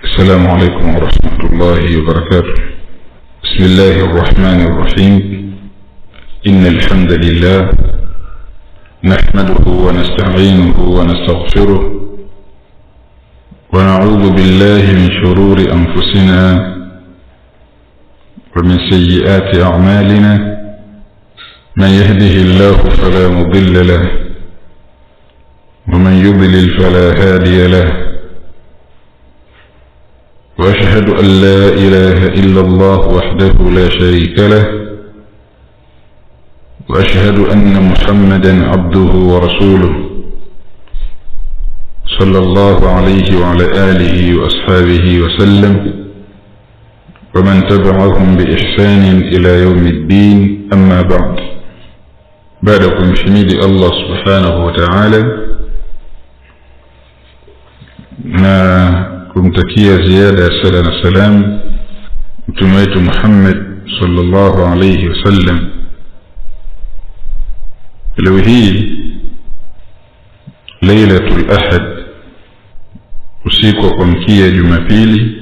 السلام عليكم ورحمة الله وبركاته. بسم الله الرحمن الرحيم. إن الحمد لله نحمده ونستعينه ونستغفره ونعوذ بالله من شرور أنفسنا ومن سيئات أعمالنا. من يهده الله فلا مضل له ومن يضلل فلا هادي له. وأشهد أن لا إله إلا الله وحده لا شريك له. وأشهد أن محمدا عبده ورسوله صلى الله عليه وعلى آله وأصحابه وسلم ومن تبعهم بإحسان إلى يوم الدين. أما بعد. بعدكم حميد الله سبحانه وتعالى kumtakia ziada ya sala na salam mtume wetu Muhammad sallallahu alayhi wasallam. Leo hii Lailatul Ahad, usiku wa kuamkia Jumapili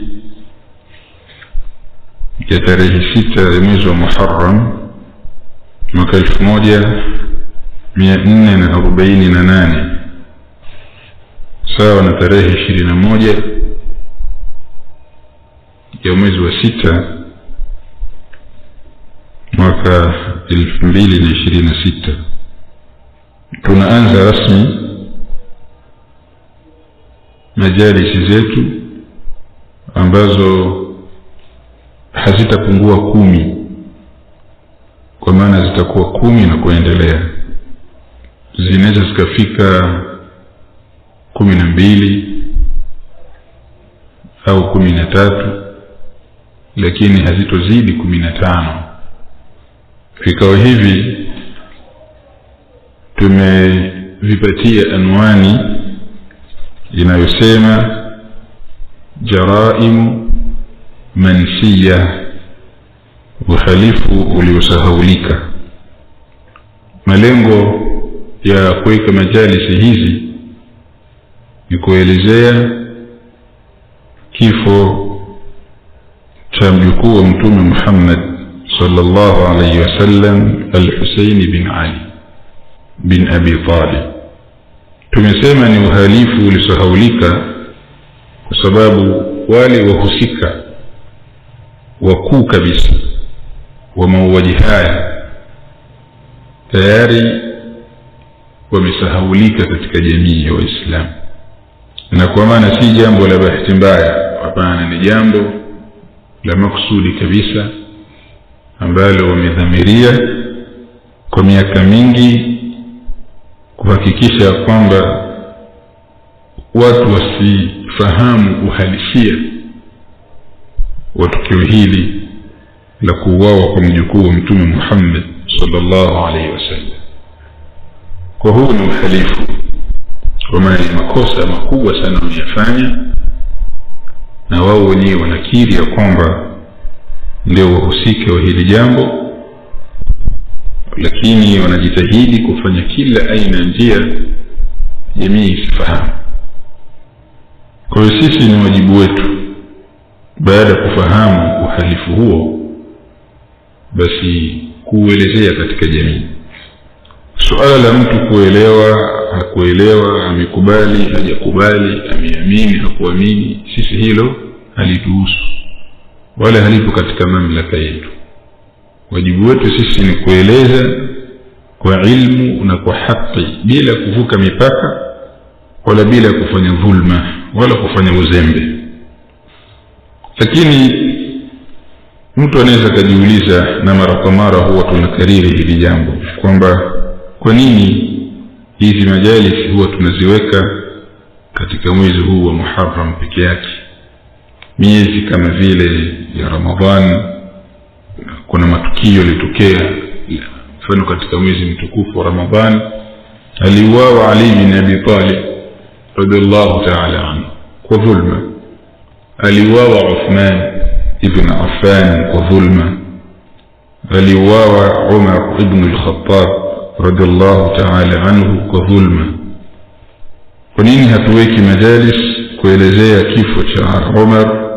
ya tarehe 6 ya mwezi wa Muharram mwaka 1448 sawa na tarehe 21 ya mwezi wa 6 mwaka 2026. Tunaanza rasmi majalisi zetu ambazo hazitapungua 10, kwa maana zitakuwa 10 na kuendelea. Zinaweza zikafika 12 au 13, lakini hazitozidi 15. Vikao hivi tumevipatia anwani inayosema jaraimu mansiya, uhalifu uliosahaulika. Malengo ya kuweka majalisi hizi ni kuelezea kifo cha mjukuu wa Mtume Muhammad sallallahu alayhi wasallam, Al-Husayn bin Ali bin Abi Talib. Tumesema ni uhalifu ulisahaulika kwa sababu wale wahusika wakuu kabisa wa mauaji haya tayari wamesahaulika katika jamii ya Waislamu, na kwa maana si jambo la bahati mbaya. Hapana, ni jambo la makusudi kabisa ambalo wamedhamiria kwa miaka mingi kuhakikisha kwamba watu wasifahamu uhalisia wa tukio hili la kuuawa kwa mjukuu wa Mtume Muhammad sallallahu alaihi wasallam. Kwa huu ni uhalifu, kwa maana ni makosa makubwa sana wanayofanya, na wao wenyewe wanakiri ya kwamba ndio wahusika wa hili jambo, lakini wanajitahidi kufanya kila aina njia jamii isifahamu. Kwa hiyo sisi ni wajibu wetu, baada ya kufahamu uhalifu huo, basi kuelezea katika jamii. Suala la mtu kuelewa, hakuelewa, amekubali, hajakubali, ameamini, hakuamini, sisi hilo halituhusu wala halipo katika mamlaka yetu. Wajibu wetu sisi ni kueleza kwa ilmu na kwa haki, bila kuvuka mipaka wala bila kufanya dhulma wala kufanya uzembe. Lakini mtu anaweza kujiuliza, na mara kwa mara huwa tunakariri hili jambo, kwamba kwa nini hizi majalisi huwa tunaziweka katika mwezi huu wa Muharram peke yake? Miezi kama vile ya Ramadhan kuna matukio yalitokea. Mfano, katika mwezi mtukufu wa Ramadhan aliuawa Ali bin Abi Talib radhiallahu ta'ala anhu kwa dhulma. Aliuawa Uthman ibn Affan kwa dhulma. Aliuawa Umar ibn al-Khattab radhiallahu ta'ala anhu kwa dhulma. kwa nini hatuweki majalis kuelezea kifo cha Umar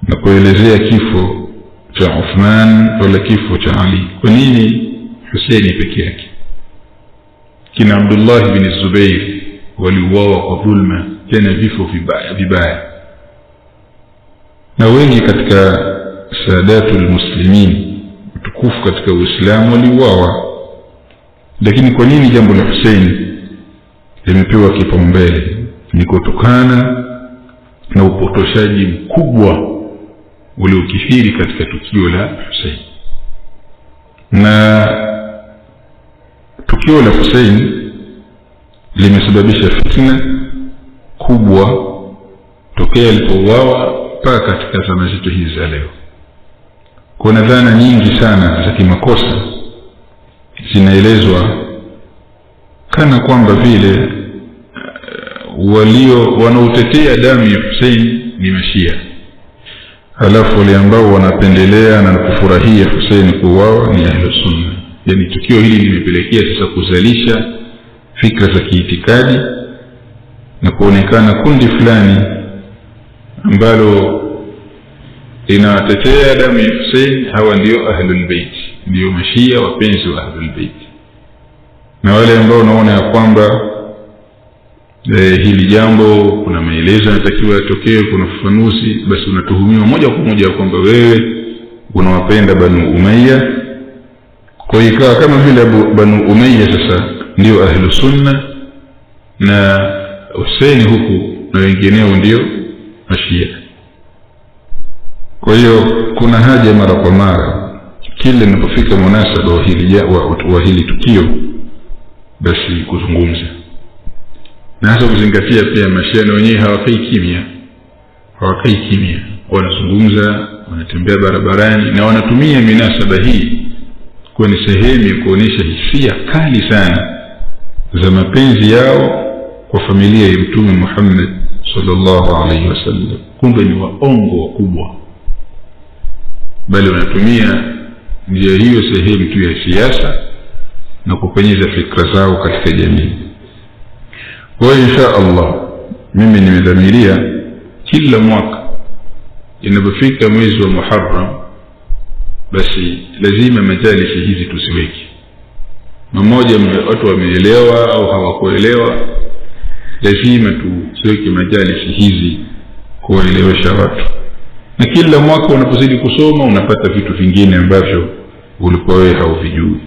na kuelezea kifo cha Uthman wala kifo cha Ali? Kwa nini Husaini peke yake? Kina Abdullah bin Zubair waliuawa kwa dhulma, tena vifo vibaya, na wengi katika saadatul muslimin tukufu katika Uislamu waliuawa. Lakini kwa nini jambo la Husaini limepewa kipaumbele? Ni kutokana na upotoshaji mkubwa uliokithiri katika tukio la Husaini. Na tukio la Husaini limesababisha fitna kubwa tokea alipouawa mpaka katika zama zetu hizi za leo. Kuna dhana nyingi sana za kimakosa zinaelezwa kana kwamba vile wanaotetea damu ya Hussein ni Mashia, halafu wale ambao wanapendelea na kufurahia Hussein kuuawa ni Ahlus Sunna. Yani tukio hili limepelekea sasa kuzalisha fikra za kiitikadi na kuonekana kundi fulani ambalo linatetea damu ya Hussein, hawa ndio Ahlul Bait, ndio Mashia wapenzi wa Ahlul Bait. Na wale ambao wanaona ya kwamba hili jambo kuna maelezo yanatakiwa yatokee, kuna ufafanuzi, basi unatuhumiwa moja kwa moja kwamba wewe unawapenda Banu Umayya. Kwa hiyo ikawa kama vile Banu Umayya sasa ndio Ahlus Sunna na Hussein huku na wengineo ndio Mashia. Kwa hiyo kuna haja mara kwa mara kile linapofika munasaba wa hili tukio basi kuzungumza, na hasa kuzingatia pia Mashia na wenyewe hawakai kimya, wanazungumza, wanatembea barabarani na wanatumia minasaba hii kwa ni sehemu ya kuonesha hisia kali sana za mapenzi yao kwa familia ya Mtume Muhammad sallallahu alaihi wasallam. Kumbe ni waongo wakubwa, bali wanatumia njia hiyo sehemu tu ya siasa na kupenyeza fikra zao katika jamii. Kwa insha Allah mimi nimedhamiria kila mwaka inapofika mwezi wa Muharram basi lazima majalisi hizi tusiweke. Mmoja watu wameelewa au hawakuelewa, lazima tusiweke majalisi hizi kuwaelewesha watu. Na kila mwaka unapozidi kusoma unapata vitu vingine ambavyo ulikuwa wewe hauvijui.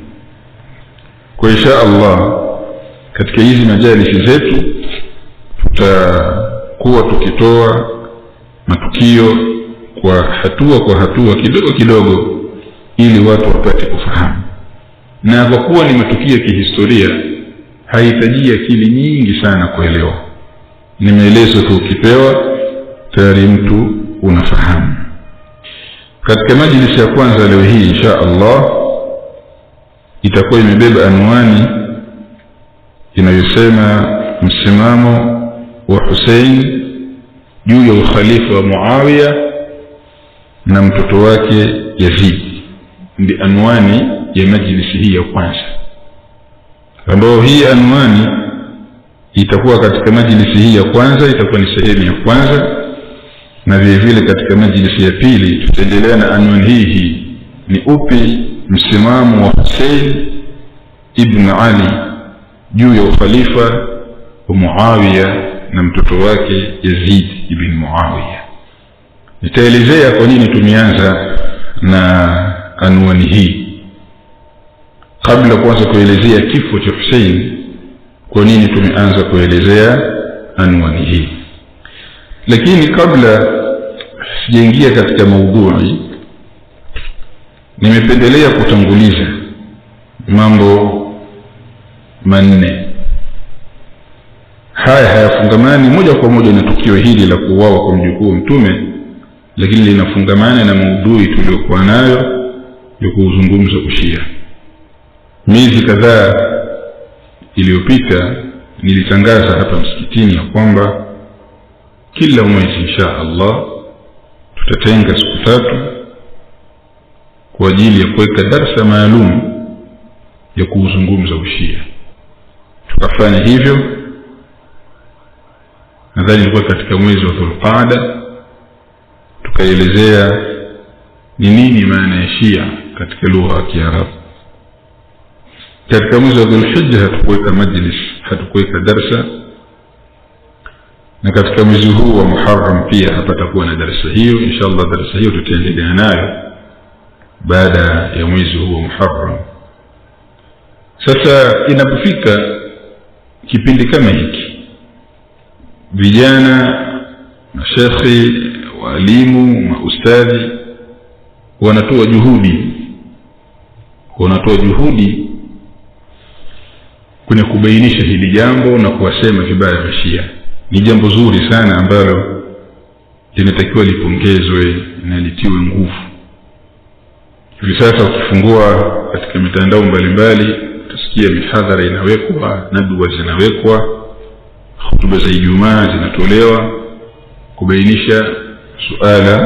Kwa insha Allah katika hizi majalisi zetu tutakuwa tukitoa matukio kwa hatua kidogo kidogo ili watu wapate kufahamu. Na kwa kuwa ni matukio ya kihistoria hahitaji akili nyingi sana kuelewa, ni maelezo tu ukipewa tayari mtu unafahamu. Katika majlisi ya kwanza leo hii insha Allah itakuwa imebeba anwani inayosema msimamo wa Hussein juu ya ukhalifa wa Muawiya na mtoto wake Yazid. Ndi anwani ya majlisi hii ya kwanza, ambayo hii anwani itakuwa katika majlisi hii ya kwanza, itakuwa ni sehemu ya kwanza. Na vile vile katika majlisi ya pili tutaendelea na anwani hii, ni upi msimamo wa Hussein ibn Ali juu ya ukhalifa wa Muawiya na mtoto wake Yazid ibn Muawiya. Nitaelezea kwa nini tumeanza na anwani hii kabla kuanza kuelezea kifo cha Hussein, kwa nini tumeanza kuelezea anwani hii. Lakini kabla sijaingia katika maudhui, nimependelea kutanguliza mambo manne. Haya hayafungamani moja kwa moja na tukio hili la kuuawa kwa mjukuu wa Mtume, lakini linafungamana na maudhui tuliyokuwa nayo ya kuzungumza ushia. Miezi kadhaa iliyopita nilitangaza hapa msikitini ya kwamba kila mwezi insha Allah tutatenga siku 3 kwa ajili ya kuweka darasa maalum ya kuzungumza ushia. Tukafanya hivyo nadhani ilikuwa katika mwezi wa Dhulqaada, tukaelezea ni nini maana ya Shia katika lugha ya Kiarabu. Katika mwezi wa Dhulhijja hatukuweka majlis, hatukuweka darsa, na katika mwezi huu wa Muharram pia hapatakuwa na darsa hiyo. Inshallah darsa hiyo tutaendelea nayo baada ya mwezi huu wa Muharram. Sasa inapofika kipindi kama hiki, vijana, mashekhi, walimu, maustadhi wanatoa juhudi kwenye kubainisha hili jambo na kuwasema vibaya Mashia. Ni jambo zuri sana ambalo linatakiwa lipongezwe na litiwe nguvu. Hivi sasa ukifungua katika mitandao mbalimbali utasikia mihadhara inawekwa, nadwa zinawekwa, hutuba za Ijumaa zinatolewa kubainisha suala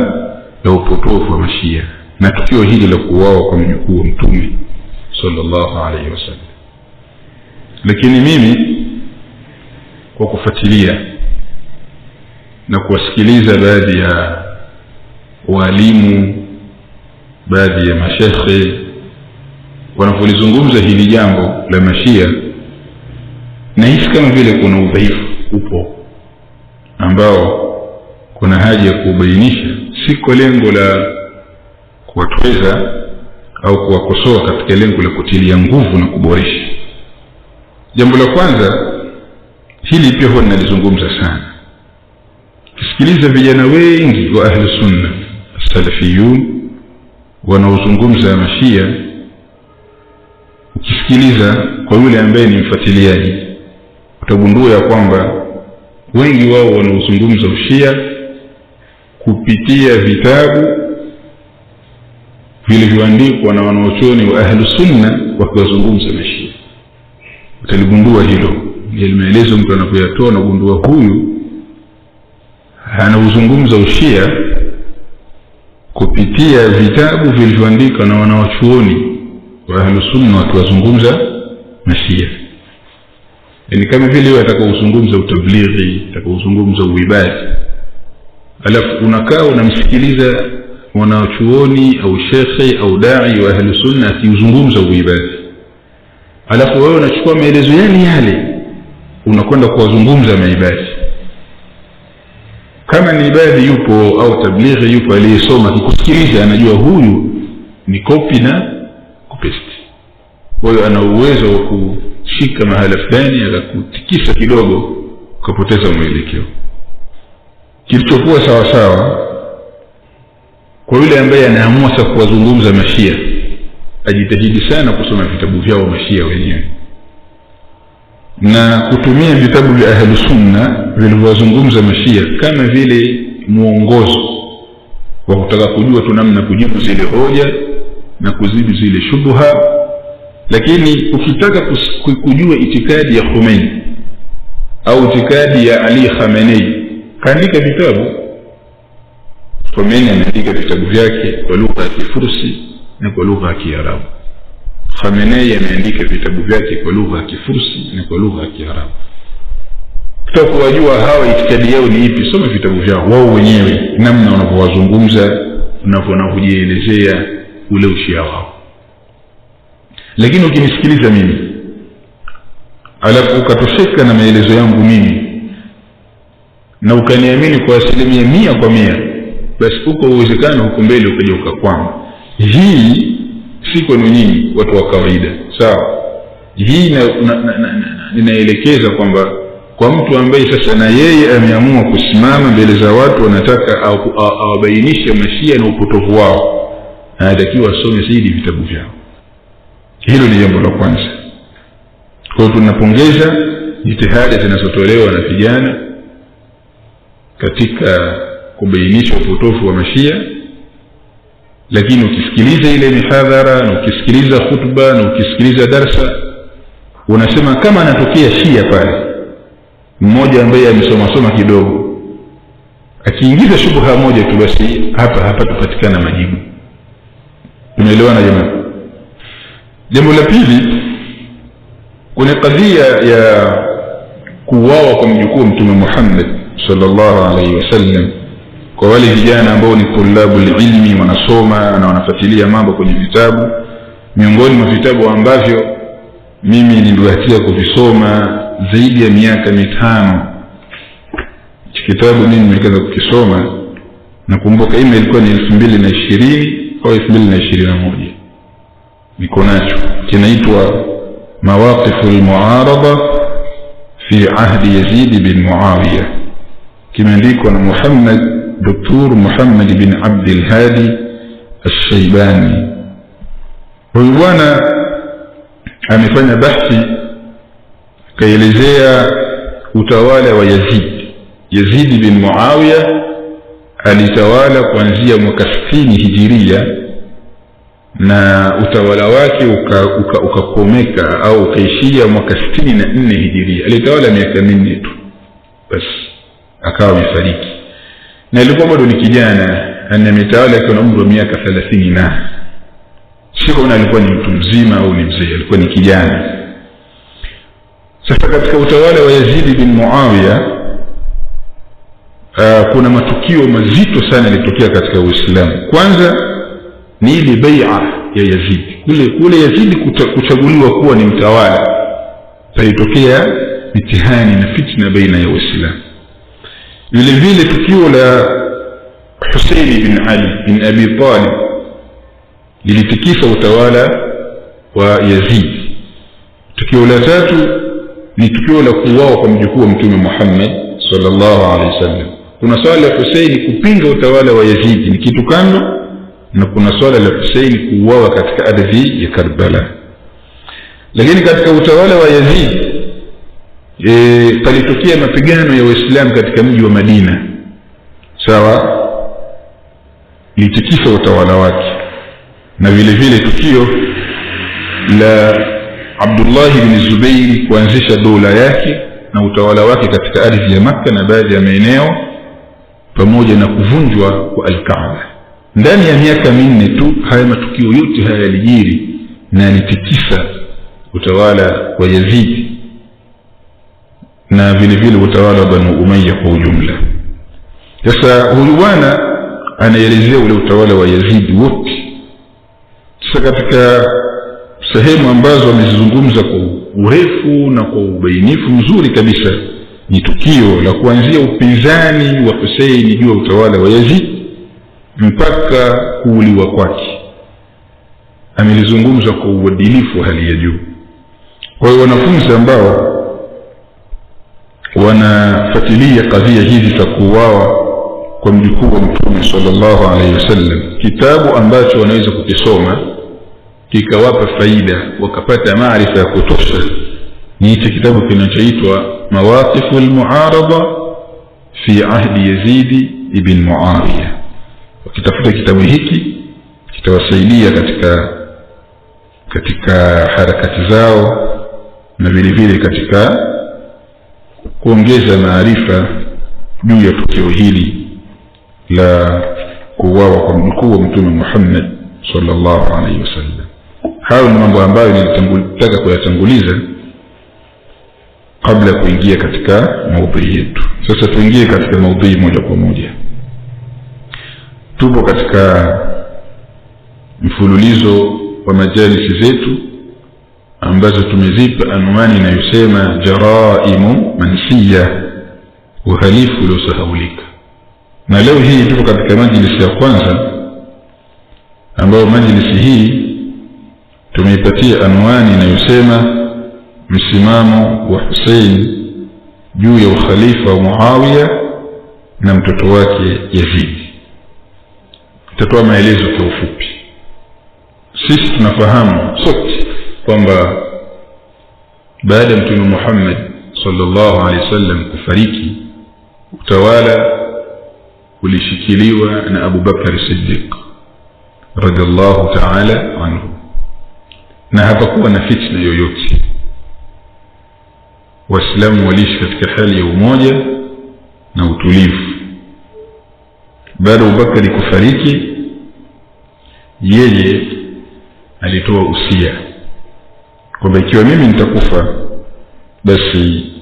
la upotofu wa Mashia na tukio hili la kuuawa kwa mjukuu wa Mtume sallallahu alaihi wasallam. Lakini mimi kwa kufuatilia na kuwasikiliza baadhi ya walimu, baadhi ya mashekhe wanapolizungumza hili jambo la Mashia, nahisi kama vile kuna udhaifu upo ambao kuna haja ya kubainisha, si kwa lengo la kuwatweza au kuwakosoa, katika lengo la kutilia nguvu na kuboresha. Jambo la kwanza, hili pia huwa ninalizungumza sana. Kisikiliza vijana wengi wa ahli sunna salafiyun wanaozungumza Mashia, ukisikiliza kwa yule ambaye ni mfuatiliaji, utagundua ya kwamba wengi wao wanaozungumza Ushia kupitia vitabu vilivyoandikwa na wanaochuoni wa ahli sunna wakiwazungumza Mashia. Utaligundua hilo. Ni maelezo mtu anapoyatoa na gundua huyu anauzungumza Ushia kupitia vitabu vilivyoandikwa na wanaochuoni wa ahli sunna wakiwazungumza Mashia. Ni kama vile wewe utakaozungumza utablighi, utakaozungumza uibadi, alafu unakaa unamsikiliza wanaochuoni au shekhi au dai wa ahli sunna akizungumza uibadi, alafu wewe unachukua maelezo yale unakwenda kuwazungumza maibadi. Kama ni ibadi yupo au tablighi yupo aliyesoma, akikusikiliza anajua huyu ni copy na kupesti. Kwa hiyo ana uwezo wa kushika mahala fulani akakutikisa kidogo ukapoteza mwelekeo. Kilichokuwa sawa sawa kwa yule ambaye anaamua sasa kuwazungumza Mashia, ajitahidi sana kusoma vitabu vyao Mashia wenyewe na kutumia vitabu vya ahli sunna vilivyozungumza Mashia kama vile muongozo wa kutaka kujua tu namna kujibu zile hoja na kuzibu zile shubha. Lakini ukitaka kujua itikadi ya Khomeini au itikadi ya Ali Khamenei, kaandika vitabu. Khomeini ameandika vitabu vyake kwa lugha ya Kifursi na kwa lugha ya Kiarabu. Khamenei ameandika vitabu vyake kwa lugha ya Kifursi na kwa lugha ya Kiarabu. Kutaka kujua hawa itikadi yao ni ipi, soma vitabu vyao wao wenyewe, namna wanavyowazungumza, wanavyojielezea ule ushia wao. Lakini ukinisikiliza mimi alafu ukatosheka na maelezo yangu mimi na ukaniamini kwa 100%, basi uko uwezekano huko mbele ukaja ukakwama. Hii si kwa nyinyi watu wa kawaida, sawa? Hii ninaelekeza kwamba kwa mtu ambaye sasa na yeye ameamua kusimama mbele za watu, anataka awabainishe Mashia na upotovu wao, anatakiwa asome zaidi vitabu vyao. Hilo ni jambo la kwanza. Kwa hiyo tunapongeza jitihada zinazotolewa na vijana katika kubainisha upotofu wa Mashia. Lakini ukisikiliza ile mihadhara na ukisikiliza khutba na ukisikiliza darsa, unasema kama anatokea Shia pale mmoja ambaye amesoma kidogo, akiingiza shubha moja tu, basi hapa tupatikana majibu. Tumeelewana jamani? Jambo la pili, kuna kadhia ya kuuawa kwa mjukuu Mtume Muhammad sallallahu alayhi wasallam. Kwa wale vijana ambao ni tulabu ilmi, wanasoma na wanafuatilia mambo kwenye vitabu, miongoni mwa vitabu ambavyo mimi nilibahatika kuvisoma zaidi ya miaka 5, kitabu mimi nimekaza kukisoma, nakumbuka ilikuwa ni 2020 au 2021, niko nacho, kinaitwa Mawaqifu al-Mu'arada fi ahdi Yazid bin Muawiya, kimeandikwa na Dr. Muhammad bin Abdul Hadi al-Shaybani. Huyu bwana amefanya bahthi kaelezea utawala wa Yazid bin Muawiya. Alitawala kuanzia mwaka 60 hijiria, na utawala wake ukakomeka au ukaishia mwaka 64 hijiria. Alitawala miaka 4 tu basi akawa amefariki, na alikuwa bado ni kijana, ametawala akiwa na umri wa miaka 30 na sio alikuwa ni mtu mzima au ni mzee, alikuwa ni kijana. Sasa katika utawala wa Yazid bin Muawiya kuna matukio mazito sana yalitokea katika Uislamu. Kwanza ni ile bai'a ya Yazid. Kule Yazid kuchaguliwa kuwa ni mtawala, paitokea mitihani na fitna baina ya Waislamu. Vile vile tukio la Hussein bin Ali bin Abi Talib lilitikisa utawala wa Yazid. Tukio la tatu ni tukio la kuuawa kwa mjukuu wa Mtume Muhammad sallallahu alaihi wasallam. Kuna swala la Hussein kupinga utawala wa Yazid ni kitu kando, na kuna swala la Hussein kuuawa katika ardhi ya Karbala. Lakini katika utawala wa Yazid palitokea mapigano ya Waislamu katika mji wa Madina, sawa, litikisa utawala wake. Na vile vile tukio la Abdullah bin Zubair kuanzisha dola yake na utawala wake katika ardhi ya Makka na baadhi ya maeneo, pamoja na kuvunjwa kwa Al-Kaaba. Ndani ya miaka 4 tu haya matukio yote haya yalijiri na yalitikisa utawala wa Yazid na vile vile utawala wa Banu Umayya kwa ujumla. Sasa huyu bwana anaelezea ule utawala wa Yazid wote. Sasa katika sehemu ambazo amezungumza kwa urefu na kwa ubainifu mzuri kabisa ni tukio la kuanzia upinzani wa Hussein juu ya utawala wa Yazid mpaka kuuliwa kwake. Amelizungumza kwa uadilifu hali ya juu. Kwa hiyo wanafunzi ambao wanafuatilia kadhia hizi za kuuawa kwa mjukuu wa Mtume sallallahu alaihi wasallam, kitabu ambacho wanaweza kukisoma kikawapa faida wakapata maarifa ya kutosha ni hicho kitabu kinachoitwa Mawaqifu al-Mu'arada fi ahdi Yazid ibn Muawiya. Wakitafuta kitabu hiki kitawasaidia katika harakati zao na vile vile katika kuongeza maarifa juu ya tukio hili la kuuawa kwa mjukuu wa Mtume Muhammad sallallahu alaihi wasallam. Hayo ni mambo ambayo nilitaka kuyatanguliza kabla kuingia katika maudhui yetu. Sasa tuingie katika maudhui moja kwa moja. Tupo katika mfululizo wa majalisi zetu ambazo tumezipa anwani inayosema jaraimu mansiya, uhalifu uliosahaulika. Na leo hii tupo katika majlisi ya kwanza, ambayo majlisi hii tumeipatia anwani inayosema msimamo wa Hussein juu ya ukhalifa wa Muawiya na mtoto wake Yazid. Tutatoa maelezo kwa ufupi. Sisi tunafahamu sote kwamba baada ya Mtume Muhammad sallallahu alaihi wasallam kufariki, utawala ulishikiliwa na Abu Bakar Siddiq radhiallahu ta'ala anhu, na hapakuwa na fitna yoyote. Waislamu waliishi katika hali ya umoja na utulivu. Baada ya Abu Bakar kufariki, yeye alitoa usia kwamba ikiwa mimi nitakufa, basi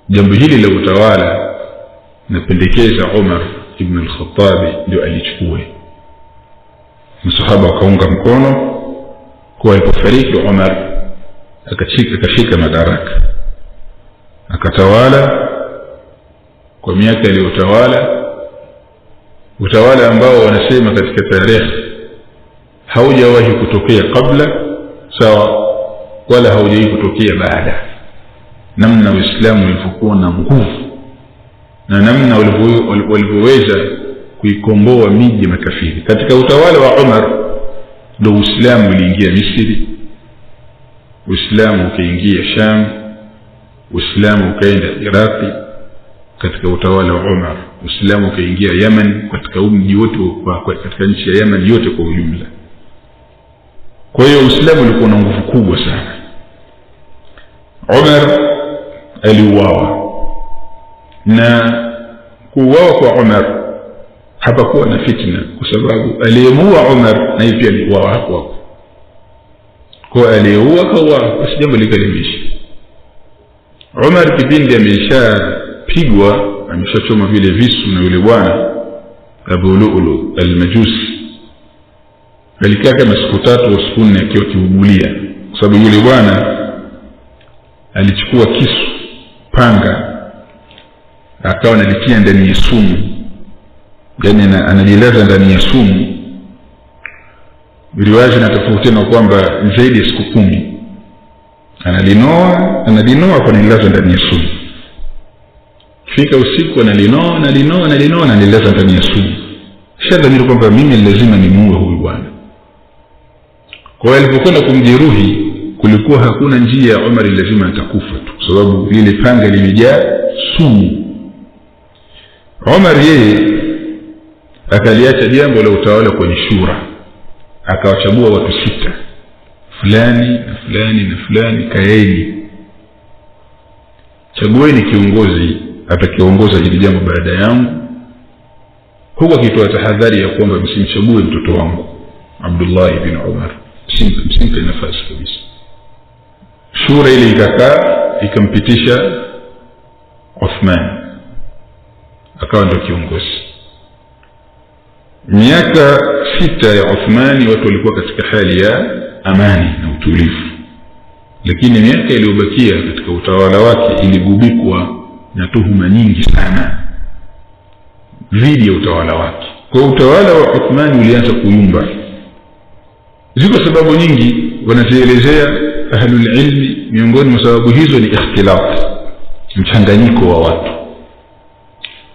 jambo hili la utawala napendekeza Umar ibn al-Khattab ndio alichukue. Masahaba wakaunga mkono. Kwa alipofariki Umar akashika madaraka, akatawala kwa miaka aliyotawala, utawala ambao wanasema katika tarehe haujawahi kutokea kabla, sawa, wala haujawahi kutokea baada. Namna Uislamu ulivyokuwa na nguvu na namna walivyoweza kuikomboa miji makafiri. Katika utawala wa Umar ndio Uislamu uliingia Misri, Uislamu ukaingia Sham, Uislamu ukaenda Iraq. Katika utawala wa Umar Uislamu ukaingia Yemen, katika mji wote, katika nchi ya Yemen yote kwa ujumla. Kwa hiyo Uislamu ulikuwa na nguvu kubwa sana. Umar aliuawa, na kuuawa kwa Umar hapakuwa na fitna, kwa sababu aliyemuua Umar na pia aliuawa hapo. Kwa aliyeua kwa basi jambo likalimisha. Umar kipindi ameshapigwa, ameshachoma vile visu na yule bwana Abu Lu'lu al-Majusi, alikaa kama siku 3 au siku 4 akiwa kiugulia, kwa sababu yule bwana alichukua kisu, panga, akawa analitia ndani ya sumu, yani analilaza ndani ya sumu. Riwaya inatofautiana kwamba zaidi ya siku 10 analinoa kwa nilaza ndani ya sumu. Fika usiku analinoa analilaza ndani ya sumu. Shadhani kwamba mimi lazima nimuue huyu bwana. Kwa hiyo alipokwenda kumjeruhi, kulikuwa hakuna njia ya Umar, lazima atakufa tu, kwa sababu lile panga limejaa sumu. Umar yeye akaliacha jambo la utawala kwenye shura, akawachagua watu 6, fulani na fulani na fulani, kaeni, chagueni kiongozi atakayeongoza hili jambo baada yangu, huko akitoa tahadhari ya kwamba msimchague mtoto wangu Abdullah ibn Umar, msimpe nafasi kabisa. Shura ile ikakaa, ikampitisha Uthman akawa ndio kiongozi. Miaka 6 ya Uthmani watu walikuwa katika hali ya amani na utulivu, lakini miaka iliyobakia katika utawala wake iligubikwa na tuhuma nyingi sana dhidi ya utawala wake. Kwa utawala wa Uthmani ulianza kuyumba. Ziko sababu nyingi wanazielezea ahlul ilmi, miongoni mwa sababu hizo ni ikhtilaf, mchanganyiko wa watu,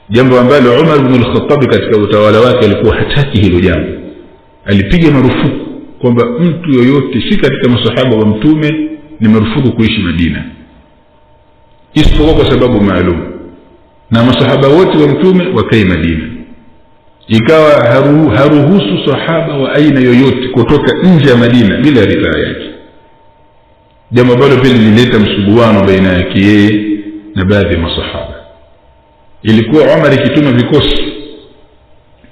jambo ambalo Umar ibn al-Khattab katika utawala wake alikuwa hataki hilo jambo. Alipiga marufuku kwamba mtu yoyote si katika masahaba wa mtume ni marufuku kuishi Madina, isipokuwa kwa sababu maalum, na masahaba wote wa mtume wakae Madina. Ikawa haruhusu sahaba wa aina yoyote kutoka nje ya Madina bila ridhaa yake, jambo ambalo pia lilileta msuguano baina yake yeye na baadhi ya masahaba. Ilikuwa Umar ikituma vikosi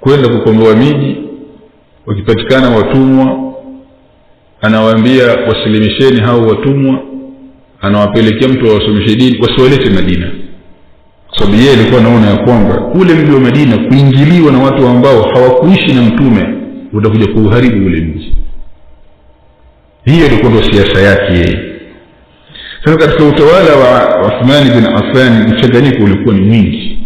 kwenda kukomboa miji, wakipatikana watumwa anawaambia wasilimisheni hao watumwa, anawapelekea mtu awasomeshe dini, wasiwalete Madina, kwa sababu yeye alikuwa anaona ya kwamba ule mji wa Madina kuingiliwa na watu ambao hawakuishi na mtume utakuja kuharibu ule mji. Hiyo ilikuwa ndio siasa yake yeye. Sasa katika utawala wa Uthman bin Affan mchanganyiko ulikuwa ni mwingi,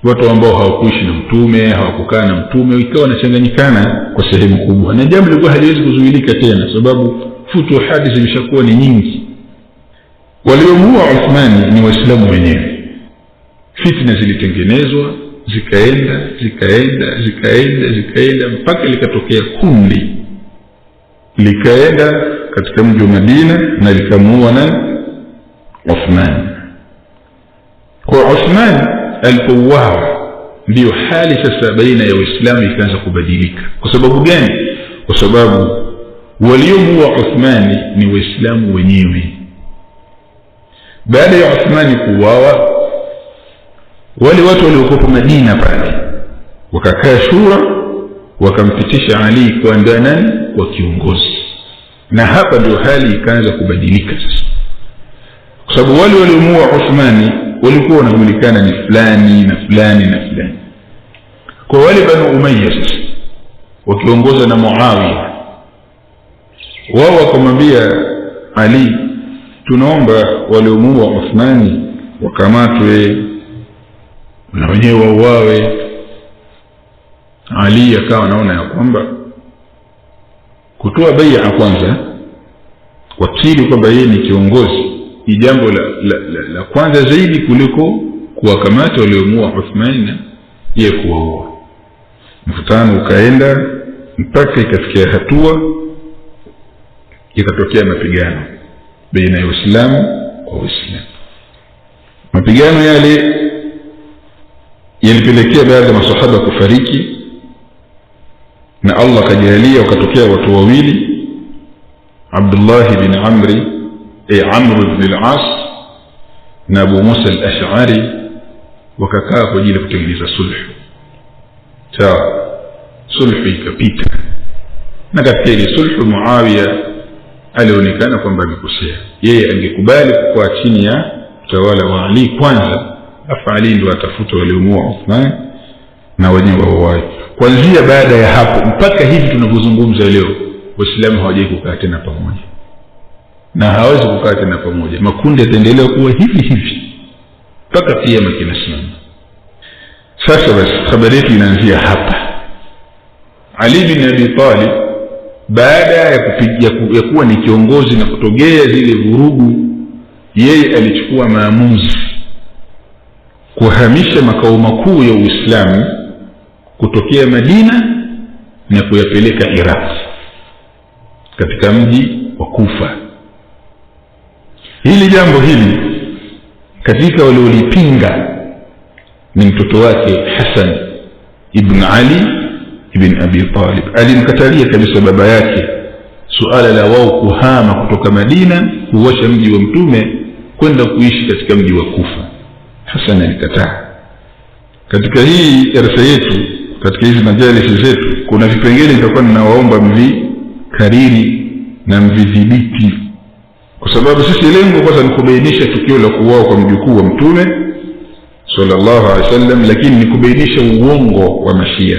watu ambao hawakuishi na mtume, hawakukaa na mtume, ikawa wanachanganyikana kwa sehemu kubwa, na jambo lilikuwa haliwezi kuzuilika tena sababu futuhati zimeshakuwa ni nyingi. Waliomuua Uthmani ni Waislamu wenyewe. Fitna zilitengenezwa, zikaenda mpaka likatokea kundi likaenda katika mji wa Madina na likamuua na Uthman. Kwa Uthman alipouawa ndio hali sasa baina ya Waislamu ikaanza kubadilika. Kwa sababu gani? Kwa sababu waliomuua Uthmani ni Waislamu wenyewe. Baada ya Uthmani kuuawa, wale watu waliokuwa Madina pale wakakaa shura, wakampitisha Ali kwa nani, kwa kiongozi. Na hapa ndio hali ikaanza kubadilika sasa, kwa sababu wale waliomuua Uthmani walikuwa wanajulikana ni fulani na fulani na fulani. Kwa wale Banu Umayya sasa wakiongozwa na Muawiya, wao wakamwambia Ali, tunaomba waliomuua Uthmani wakamatwe na wenyewe wauawe. Ali akawa anaona ya kwamba kutoa bai'a kwanza, wakili kwamba yeye ni kiongozi, ni jambo la kwanza zaidi kuliko kuwakamata waliomuua Uthmani na yeye kuwaua. Mvutano ukaenda mpaka ikafikia hatua ikatokea mapigano baina ya Uislamu kwa Uislamu. Mapigano yale yalipelekea baadhi ya masahaba kufariki, na Allah kajalia wakatokea watu wawili, Abdullah bin Amr ibn al-As na Abu Musa al-Ash'ari, wakakaa kwa ajili ya kutengeneza sulhu. Sawa, sulhu ikapita, na katika ile sulhu Muawiya alionekana kwamba amekosea. Yeye angekubali kuwa chini ya utawala wa Ali kwanza, afa Ali ndio atafuta waliomuua Uthman na wenyewe wao. Kuanzia baada ya hapo mpaka hivi tunavyozungumza leo, Waislamu hawajai kukaa tena pamoja na hawezi kukaa tena pamoja. Makundi yataendelea kuwa hivi hivi mpaka kiyama kinasimama. Sasa basi habari yetu inaanzia hapa. Ali bin Abi Talib baada ya kuwa ni kiongozi na kutogea zile vurugu, yeye alichukua maamuzi kuhamisha makao makuu ya Uislamu kutokea Madina na kuyapeleka Iraq katika mji wa Kufa. Hili jambo hili katika waliolipinga ni mtoto wake Hassan ibn Ali ibn Abi Talib. Alimkatalia kabisa baba yake suala la wao kuhama kutoka Madina kuwasha mji wa Mtume kwenda kuishi katika mji wa Kufa. Hassan alikataa. Katika hii darasa yetu, katika hizi majalisi zetu, kuna vipengele nitakuwa ninawaomba mvikariri na mvidhibiti, kwa sababu sisi lengo kwanza ni kubainisha tukio la kuuawa kwa mjukuu wa Mtume sallallahu alaihi wasallam, lakini ni kubainisha uongo wa Mashia.